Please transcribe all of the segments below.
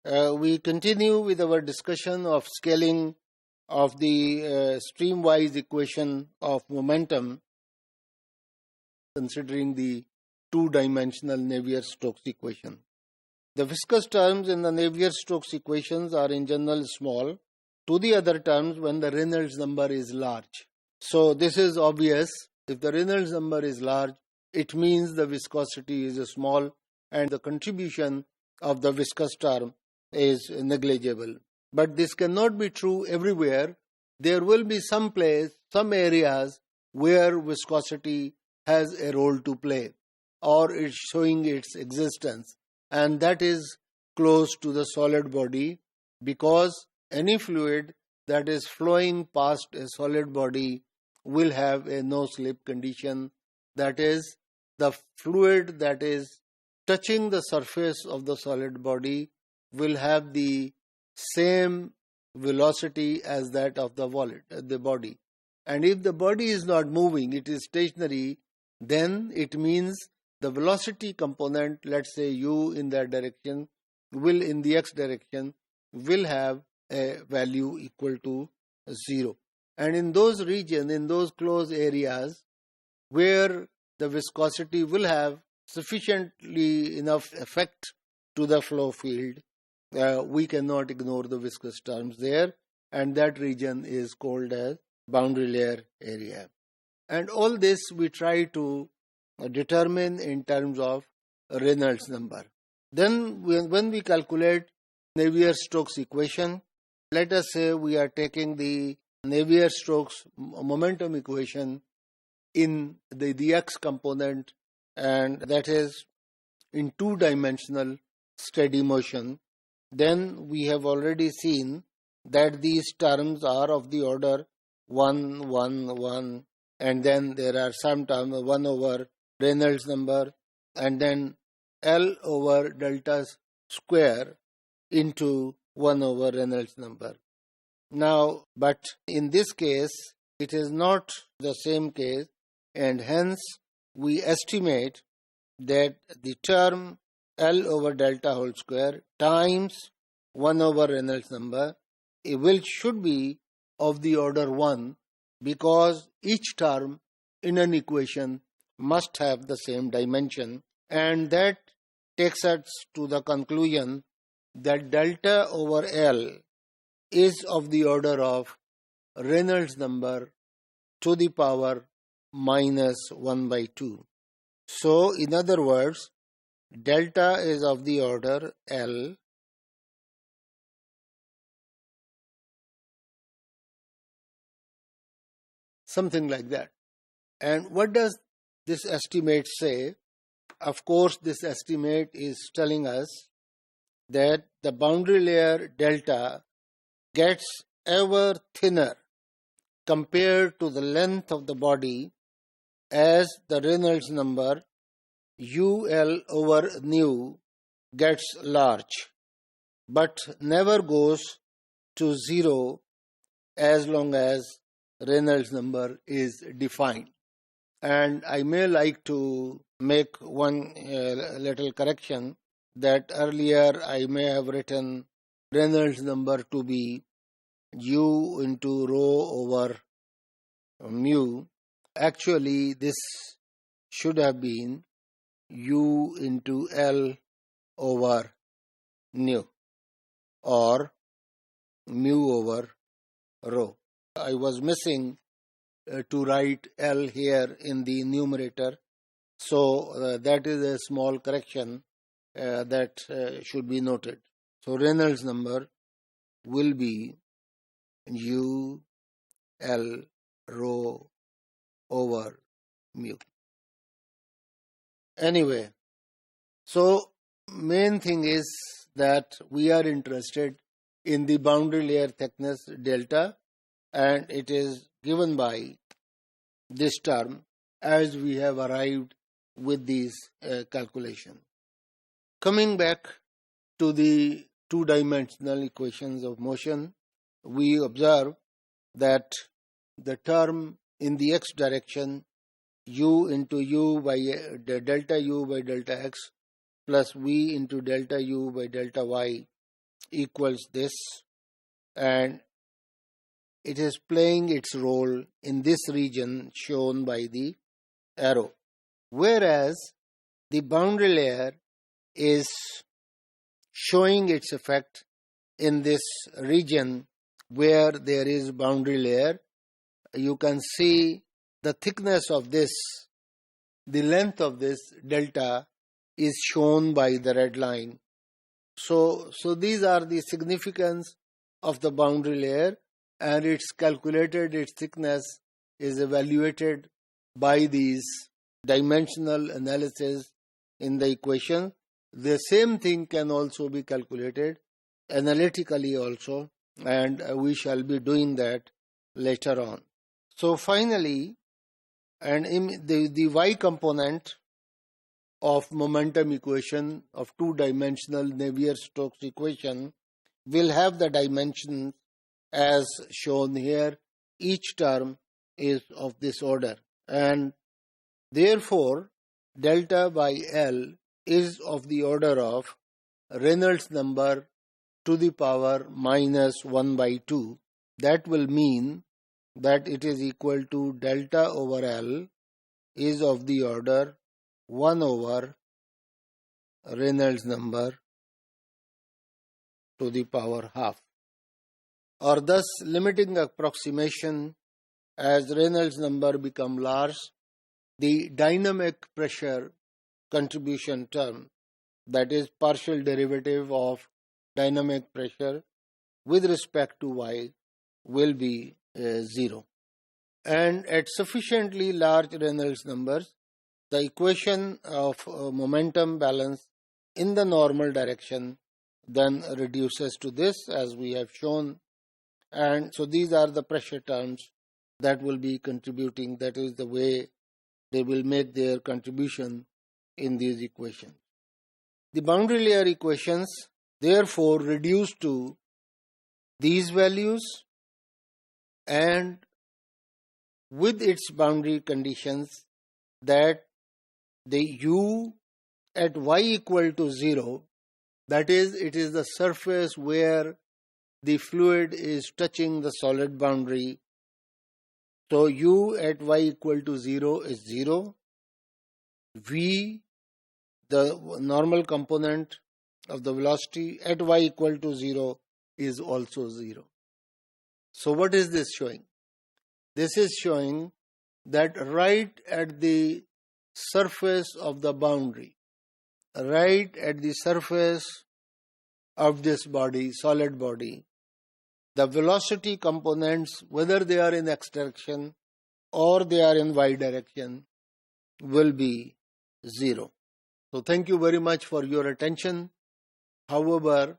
We continue with our discussion of scaling of the streamwise equation of momentum, considering the two-dimensional Navier-Stokes equation. The viscous terms in the Navier-Stokes equations are in general small to the other terms when the Reynolds number is large. So this is obvious. If the Reynolds number is large, it means the viscosity is small and the contribution of the viscous term is negligible. But this cannot be true everywhere. There will be some areas where viscosity has a role to play or it's showing its existence, and that is close to the solid body, because any fluid that is flowing past a solid body will have a no-slip condition. That is, the fluid that is touching the surface of the solid body will have the same velocity as that of the body. And if the body is not moving, it is stationary, then it means the velocity component, let's say u in that direction, in the x direction, will have a value equal to 0. And in those regions, in those closed areas where the viscosity will have sufficiently enough effect to the flow field, we cannot ignore the viscous terms there, and that region is called as boundary layer area. And all this we try to determine in terms of Reynolds number. Then when we calculate Navier-Stokes equation, let us say we are taking the Navier-Stokes momentum equation in the x component, and that is in two-dimensional steady motion. Then we have already seen that these terms are of the order 1, 1, 1, and then there are some terms 1 over Reynolds number, and then L over delta square into 1 over Reynolds number. Now, but in this case, it is not the same case, and hence we estimate that the term L over delta whole square times 1 over Reynolds number should be of the order 1, because each term in an equation must have the same dimension, and that takes us to the conclusion that delta over L is of the order of Reynolds number to the power minus 1 by 2. So, in other words, delta is of the order L something like that. And what does this estimate say? Of course, this estimate is telling us that the boundary layer delta gets ever thinner compared to the length of the body as the Reynolds number UL over nu gets large, but never goes to 0 as long as Reynolds number is defined. And I may like to make one little correction, that earlier I may have written Reynolds number to be U into rho over mu. Actually, this should have been U into L over nu, or mu over rho. I was missing to write L here in the numerator, so that is a small correction that should be noted. So Reynolds number will be U L rho over mu. Anyway, so main thing is that we are interested in the boundary layer thickness delta, and it is given by this term as we have arrived with these calculations. Coming back to the two-dimensional equations of motion, we observe that the term in the x direction, u into u by delta u by delta x plus v into delta u by delta y, equals this, and it is playing its role in this region shown by the arrow, whereas the boundary layer is showing its effect in this region where there is boundary layer. You can see the thickness of this, the length of this delta is shown by the red line. So these are the significance of the boundary layer, and it's calculated, its thickness is evaluated by these dimensional analysis in the equation. The same thing can also be calculated analytically also, and we shall be doing that later on. So finally, and in the y component of momentum equation of two-dimensional Navier-Stokes equation will have the dimensions as shown here. Each term is of this order, and therefore delta by L is of the order of Reynolds number to the power minus 1 by 2. That will mean that it is equal to delta over L is of the order 1 over Reynolds number to the power half, or thus limiting approximation as Reynolds number become large, the dynamic pressure contribution term, that is partial derivative of dynamic pressure with respect to y, will be 0. And at sufficiently large Reynolds numbers, the equation of momentum balance in the normal direction then reduces to this, as we have shown. And so these are the pressure terms that will be contributing. That is the way they will make their contribution in these equations. The boundary layer equations therefore reduce to these values, and with its boundary conditions that the u at y equal to 0, that is, it is the surface where the fluid is touching the solid boundary. So u at y equal to 0 is 0. V, the normal component of the velocity at y equal to 0, is also 0. So what is this showing? This is showing that right at the surface of the boundary, right at the surface of this body, solid body, the velocity components, whether they are in x direction or they are in y direction, will be 0. So thank you very much for your attention. However,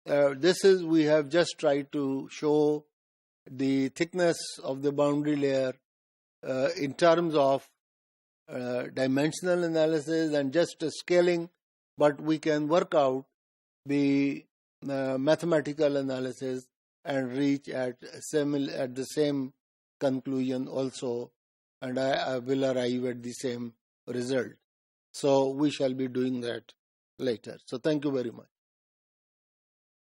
we have just tried to show the thickness of the boundary layer in terms of dimensional analysis and just scaling, but we can work out the mathematical analysis and reach at the same conclusion also, and I will arrive at the same result. So we shall be doing that later. So thank you very much.